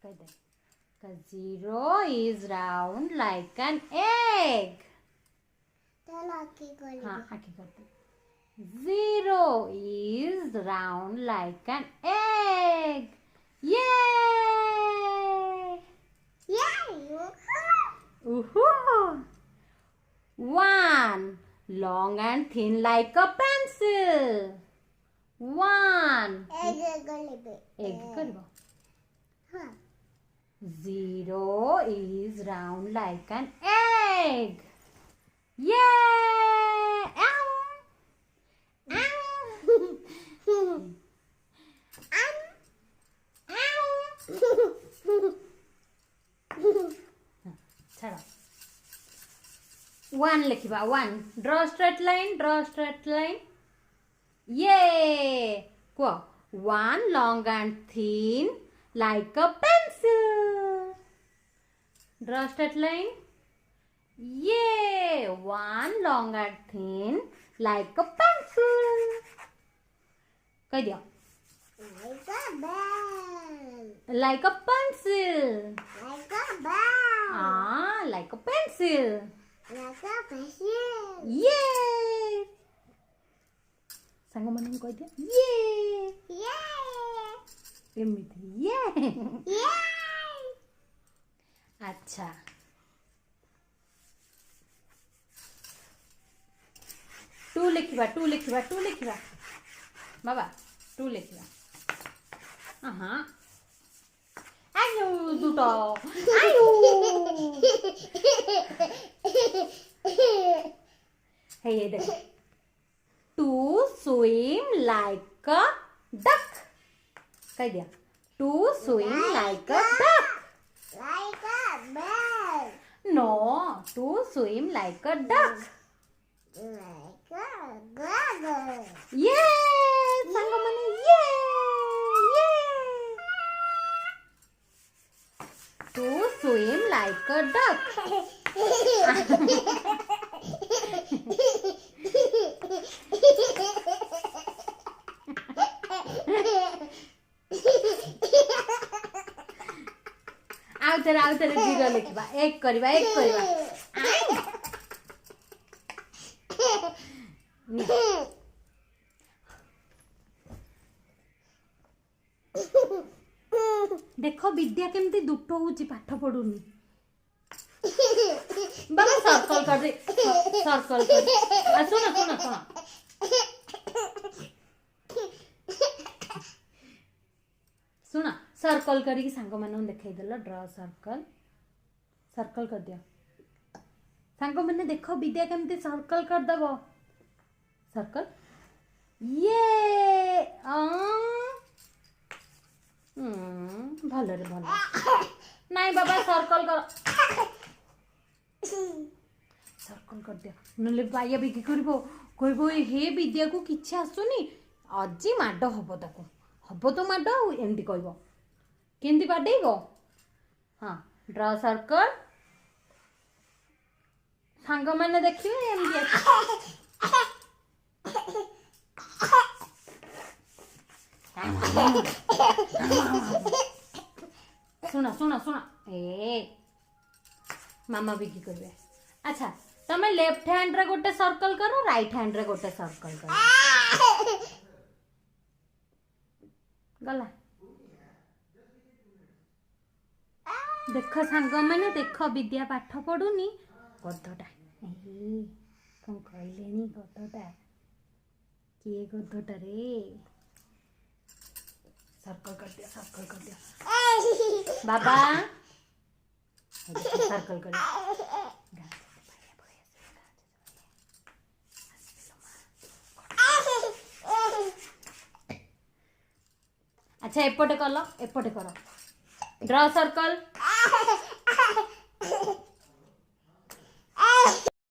कह दे 0 is round like an egg. हाँ आँखें कर दे 0 is round like an egg. Yay! Woohoo! 1 long and thin like a pencil. 1 egg करबो 0 is round like an egg. Yay! Ow! छाड़ 1 लिखिबा 1 draw straight line Yay! Go 1 long and thin like a pencil. Draw straight line. Yay! 1 long and thin like a pencil. कह दिया like a pencil. Like a pencil. Yay! सांग मन कह दिया ये एमिति ये अच्छा 2 लिखिबा बाबा 2 लिखिबा हाँ आयो दुटा आयो हे ये देख to swim like a duck. कह दिया to swim like a duck. No, to swim like a duck. Yeah, सांग मने yeah. To swim like a duck. आउ तेरे 0 लिखबा 1 करबा देख विद्या केमती दुट होची पाठ पढुनी बाबा सर्कल कर दे सुन सर्कल करी सांग मान देखई देला ड्रॉ सर्कल कर दिया सांग मैंने देख विद्या केमती सर्कल कर दबो सर्कल ये भल नहीं बाबा सर्कल कर दिया नले बाया बिकी करबो कहबो हे विद्या को किछि आसुनी अजी माड हबो ताको हबो तो माड एमती कहबो केमती बाडेइबो हाँ ड्रॉ सर्कल सांग माने देखिबे एमती सुना ए मामा भी की करबे अच्छा तमे लेफ्ट हैंड रे गोटे सर्कल करो राइट हैंड रे गोटे सर्कल करो गला देख सांग माने देख विद्या पाठ पढुनी गधटा कौन कहलेनी गधटा किए गधटा रे सर्कल कर दिया बाबा सर्कल कर अच्छा एपटे कर ड्रॉ सर्कल